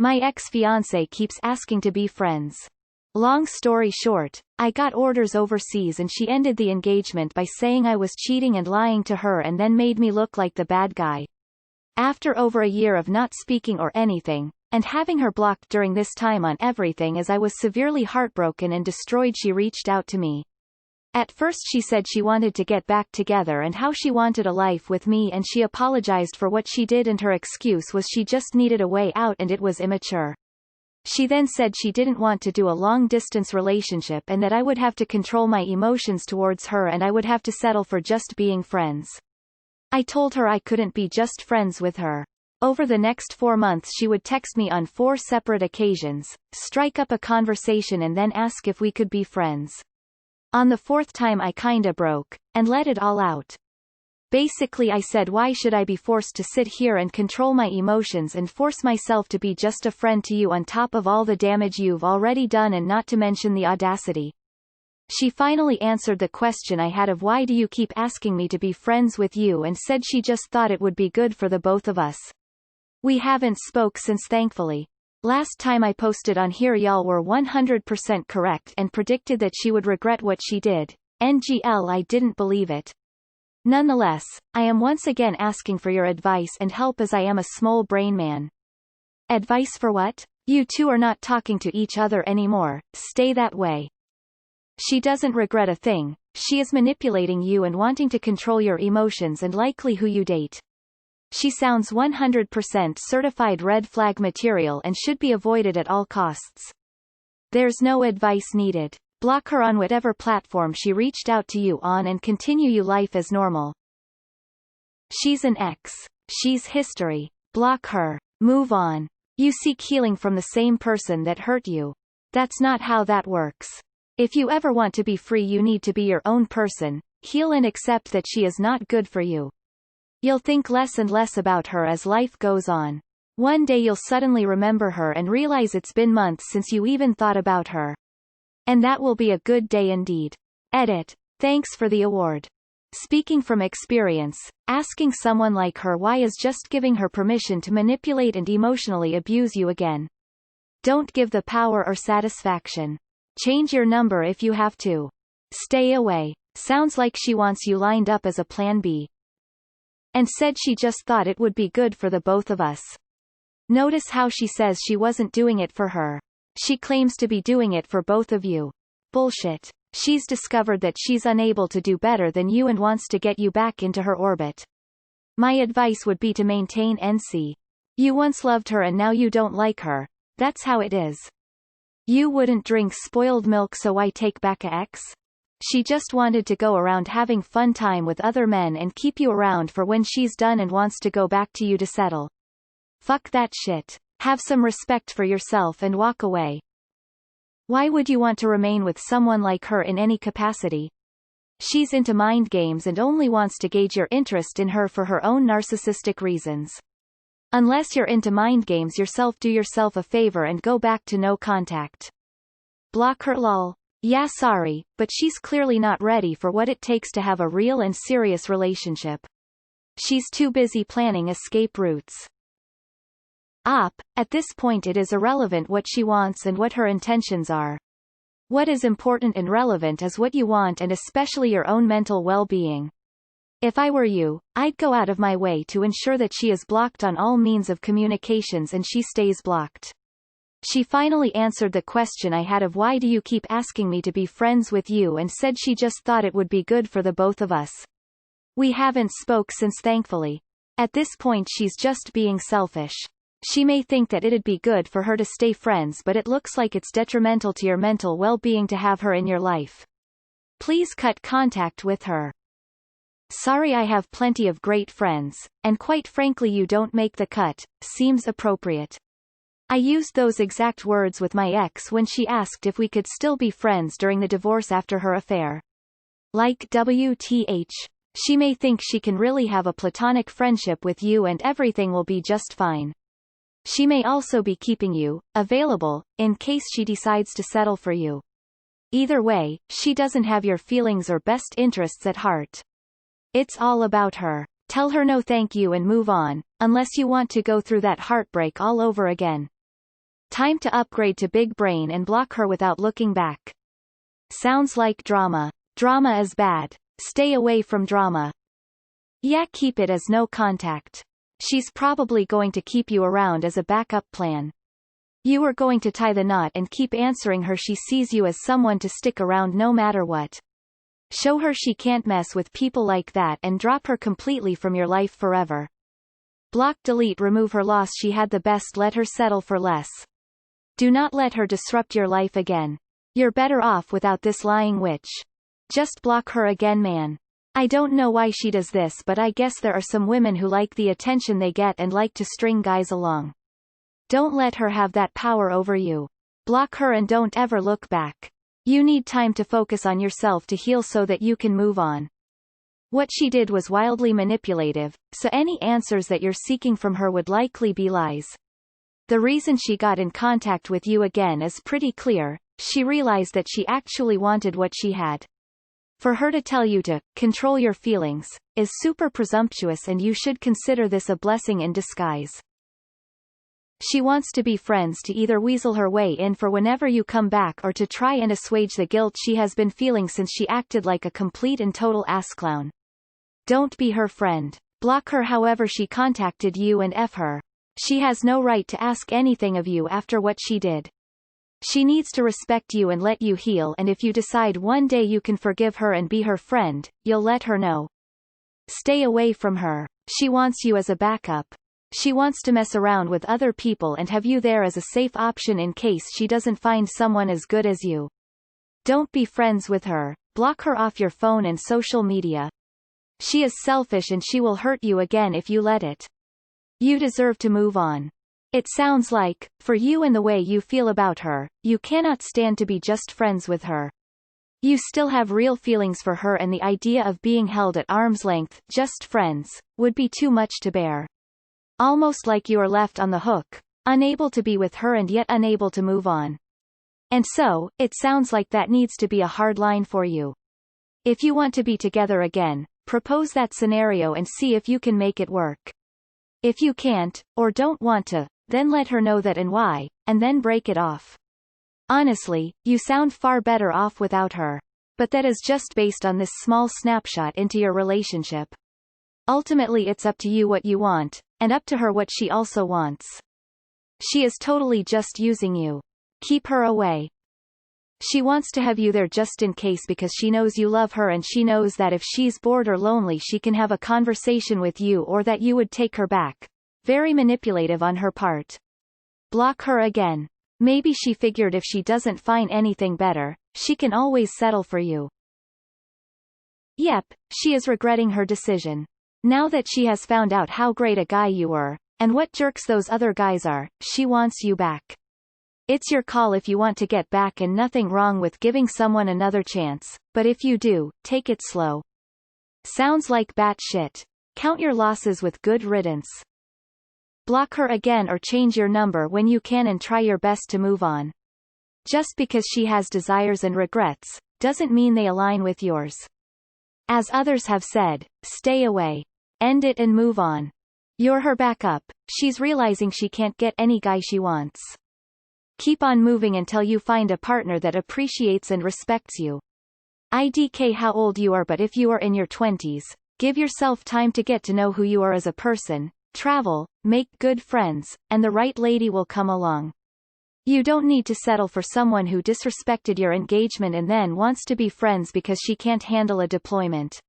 My ex-fiancé keeps asking to be friends. Long story short, I got orders overseas and she ended the engagement by saying I was cheating and lying to her and then made me look like the bad guy. After over a year of not speaking or anything, and having her blocked during this time on everything as I was severely heartbroken and destroyed, she reached out to me. At first she said she wanted to get back together and how she wanted a life with me, and she apologized for what she did and her excuse was she just needed a way out and it was immature. She then said she didn't want to do a long-distance relationship and that I would have to control my emotions towards her and I would have to settle for just being friends. I told her I couldn't be just friends with her. Over the next 4 months she would text me on 4 separate occasions, strike up a conversation and then ask if we could be friends. On the 4th time I kinda broke, and let it all out. Basically I said, why should I be forced to sit here and control my emotions and force myself to be just a friend to you on top of all the damage you've already done, and not to mention the audacity. She finally answered the question I had of why do you keep asking me to be friends with you, and said she just thought it would be good for the both of us. We haven't spoke since, thankfully. Last time I posted on here y'all were 100% correct and predicted that she would regret what she did. NGL, I didn't believe it. Nonetheless, I am once again asking for your advice and help as I am a small brain man. Advice for what? You two are not talking to each other anymore, stay that way. She doesn't regret a thing, she is manipulating you and wanting to control your emotions and likely who you date. She sounds 100% certified red flag material and should be avoided at all costs. There's no advice needed. Block her on whatever platform she reached out to you on and continue your life as normal. She's an ex. She's history. Block her. Move on. You seek healing from the same person that hurt you. That's not how that works. If you ever want to be free, you need to be your own person, heal and accept that she is not good for you. You'll think less and less about her as life goes on. One day you'll suddenly remember her and realize it's been months since you even thought about her. And that will be a good day indeed. Edit. Thanks for the award. Speaking from experience, asking someone like her why is just giving her permission to manipulate and emotionally abuse you again. Don't give the power or satisfaction. Change your number if you have to. Stay away. Sounds like she wants you lined up as a plan B. And said she just thought it would be good for the both of us. Notice how she says she wasn't doing it for her. She claims to be doing it for both of you. Bullshit. She's discovered that she's unable to do better than you and wants to get you back into her orbit. My advice would be to maintain NC. You once loved her and now you don't like her. That's how it is. You wouldn't drink spoiled milk, so why take back a ex? She just wanted to go around having fun time with other men and keep you around for when she's done and wants to go back to you to settle. Fuck that shit. Have some respect for yourself and walk away. Why would you want to remain with someone like her in any capacity? She's into mind games and only wants to gauge your interest in her for her own narcissistic reasons. Unless you're into mind games yourself, do yourself a favor and go back to no contact. Block her, lol. Yeah, sorry, but she's clearly not ready for what it takes to have a real and serious relationship. She's too busy planning escape routes. At this point it is irrelevant what she wants and what her intentions are. What is important and relevant is what you want, and especially your own mental well-being. If I were you, I'd go out of my way to ensure that she is blocked on all means of communications and she stays blocked. She finally answered the question I had of why do you keep asking me to be friends with you, and said she just thought it would be good for the both of us. We haven't spoke since, thankfully. At this point she's just being selfish. She may think that it'd be good for her to stay friends, but it looks like it's detrimental to your mental well-being to have her in your life. Please cut contact with her. Sorry, I have plenty of great friends, and quite frankly you don't make the cut. Seems appropriate. I used those exact words with my ex when she asked if we could still be friends during the divorce after her affair. Like WTH. She may think she can really have a platonic friendship with you and everything will be just fine. She may also be keeping you available in case she decides to settle for you. Either way, she doesn't have your feelings or best interests at heart. It's all about her. Tell her no thank you and move on, unless you want to go through that heartbreak all over again. Time to upgrade to big brain and block her without looking back. Sounds like drama. Drama is bad. Stay away from drama. Yeah, keep it as no contact. She's probably going to keep you around as a backup plan. You are going to tie the knot and keep answering her. She sees you as someone to stick around no matter what. Show her she can't mess with people like that and drop her completely from your life forever. Block, delete, remove her. Loss. She had the best, let her settle for less. Do not let her disrupt your life again. You're better off without this lying witch. Just block her again, man. I don't know why she does this, but I guess there are some women who like the attention they get and like to string guys along. Don't let her have that power over you. Block her and don't ever look back. You need time to focus on yourself to heal so that you can move on. What she did was wildly manipulative, so any answers that you're seeking from her would likely be lies. The reason she got in contact with you again is pretty clear. She realized that she actually wanted what she had. For her to tell you to control your feelings is super presumptuous, and you should consider this a blessing in disguise. She wants to be friends to either weasel her way in for whenever you come back or to try and assuage the guilt she has been feeling since she acted like a complete and total ass clown. Don't be her friend. Block her however she contacted you and F her. She has no right to ask anything of you after what she did. She needs to respect you and let you heal, and if you decide one day you can forgive her and be her friend, you'll let her know. Stay away from her. She wants you as a backup. She wants to mess around with other people and have you there as a safe option in case she doesn't find someone as good as you. Don't be friends with her. Block her off your phone and social media. She is selfish and she will hurt you again if you let it. You deserve to move on. It sounds like, for you and the way you feel about her, you cannot stand to be just friends with her. You still have real feelings for her, and the idea of being held at arm's length, just friends, would be too much to bear. Almost like you are left on the hook, unable to be with her and yet unable to move on. And so, it sounds like that needs to be a hard line for you. If you want to be together again, propose that scenario and see if you can make it work. If you can't, or don't want to, then let her know that and why, and then break it off. Honestly, you sound far better off without her. But that is just based on this small snapshot into your relationship. Ultimately it's up to you what you want, and up to her what she also wants. She is totally just using you. Keep her away. She wants to have you there just in case because she knows you love her, and she knows that if she's bored or lonely she can have a conversation with you or that you would take her back. Very manipulative on her part. Block her again. Maybe she figured if she doesn't find anything better, she can always settle for you. Yep, she is regretting her decision. Now that she has found out how great a guy you were, and what jerks those other guys are, she wants you back. It's your call if you want to get back, and nothing wrong with giving someone another chance, but if you do, take it slow. Sounds like batshit. Count your losses with good riddance. Block her again or change your number when you can and try your best to move on. Just because she has desires and regrets, doesn't mean they align with yours. As others have said, stay away. End it and move on. You're her backup. She's realizing she can't get any guy she wants. Keep on moving until you find a partner that appreciates and respects you. IDK how old you are, but if you are in your 20s, give yourself time to get to know who you are as a person, travel, make good friends, and the right lady will come along. You don't need to settle for someone who disrespected your engagement and then wants to be friends because she can't handle a deployment.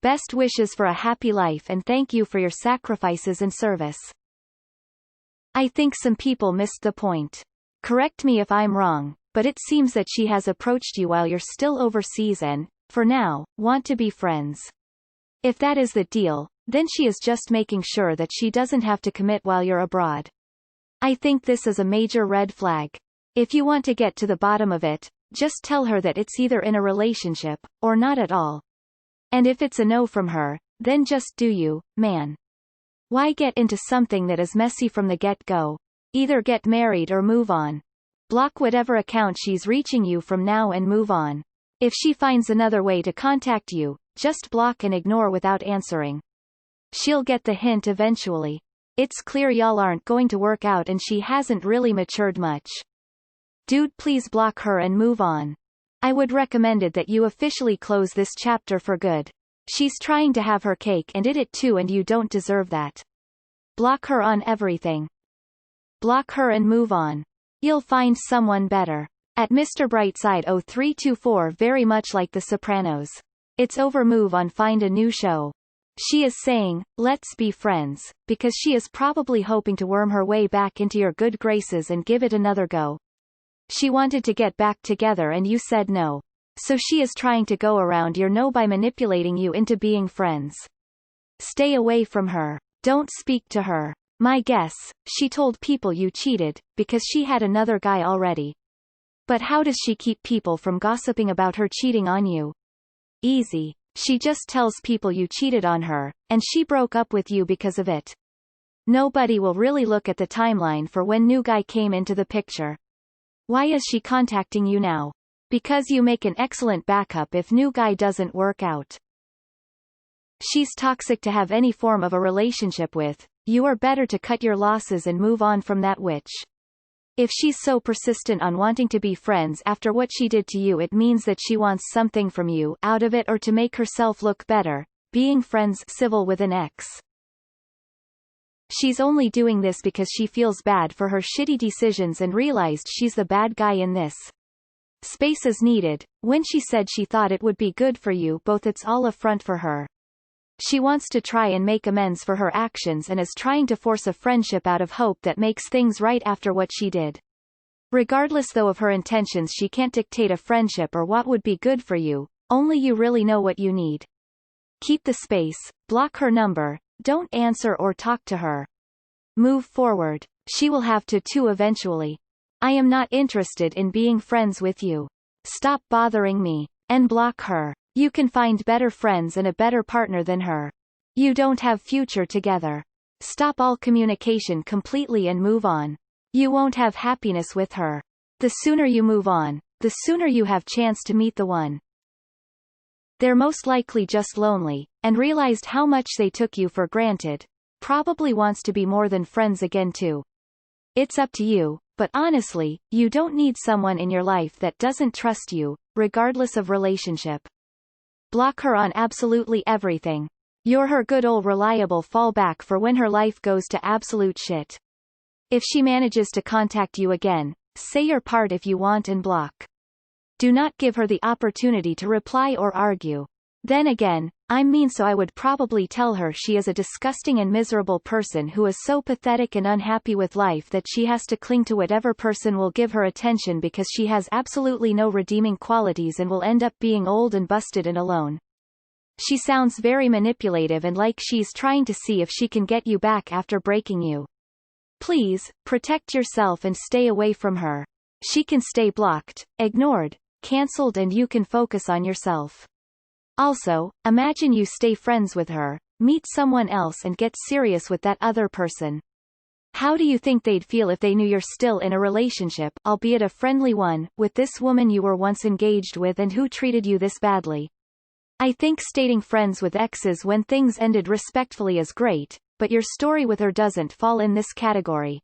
Best wishes for a happy life and thank you for your sacrifices and service. I think some people missed the point. Correct me if I'm wrong, but it seems that she has approached you while you're still overseas and, for now, want to be friends. If that is the deal, then she is just making sure that she doesn't have to commit while you're abroad. I think this is a major red flag. If you want to get to the bottom of it, just tell her that it's either in a relationship, or not at all. And if it's a no from her, then just do you, man. Why get into something that is messy from the get-go? Either get married or move on. Block whatever account she's reaching you from now and move on. If she finds another way to contact you, just block and ignore without answering. She'll get the hint eventually. It's clear y'all aren't going to work out and she hasn't really matured much. Dude, please block her and move on. I would recommend it that you officially close this chapter for good. She's trying to have her cake and eat it too, and you don't deserve that. Block her on everything. Block her and move on. You'll find someone better. At Mr. Brightside 0324, very much like The Sopranos. It's over, move on, find a new show. She is saying, let's be friends, because she is probably hoping to worm her way back into your good graces and give it another go. She wanted to get back together and you said no. So she is trying to go around your no by manipulating you into being friends. Stay away from her. Don't speak to her. My guess, she told people you cheated, because she had another guy already. But how does she keep people from gossiping about her cheating on you? Easy. She just tells people you cheated on her, and she broke up with you because of it. Nobody will really look at the timeline for when new guy came into the picture. Why is she contacting you now? Because you make an excellent backup if new guy doesn't work out. She's toxic to have any form of a relationship with. You are better to cut your losses and move on from that witch. If she's so persistent on wanting to be friends after what she did to you, it means that she wants something from you out of it, or to make herself look better. Being friends, civil with an X. She's only doing this because she feels bad for her shitty decisions and realized she's the bad guy in this. Space is needed. When she said she thought it would be good for you both, it's all a front for her. She wants to try and make amends for her actions and is trying to force a friendship out of hope that makes things right after what she did. Regardless though of her intentions, she can't dictate a friendship or what would be good for you. Only you really know what you need. Keep the space. Block her number. Don't answer or talk to her. Move forward. She will have to too eventually. I am not interested in being friends with you. Stop bothering me. And block her. You can find better friends and a better partner than her. You don't have future together. Stop all communication completely and move on. You won't have happiness with her. The sooner you move on, the sooner you have chance to meet the one. They're most likely just lonely, and realized how much they took you for granted. Probably wants to be more than friends again too. It's up to you, but honestly, you don't need someone in your life that doesn't trust you, regardless of relationship. Block her on absolutely everything. You're her good old reliable fallback for when her life goes to absolute shit. If she manages to contact you again, say your part if you want and block. Do not give her the opportunity to reply or argue. Then again, I'm mean, so I would probably tell her she is a disgusting and miserable person who is so pathetic and unhappy with life that she has to cling to whatever person will give her attention because she has absolutely no redeeming qualities and will end up being old and busted and alone. She sounds very manipulative and like she's trying to see if she can get you back after breaking you. Please, protect yourself and stay away from her. She can stay blocked, ignored, cancelled, and you can focus on yourself. Also, imagine you stay friends with her, meet someone else and get serious with that other person. How do you think they'd feel if they knew you're still in a relationship, albeit a friendly one, with this woman you were once engaged with and who treated you this badly? I think stating friends with exes when things ended respectfully is great, but your story with her doesn't fall in this category.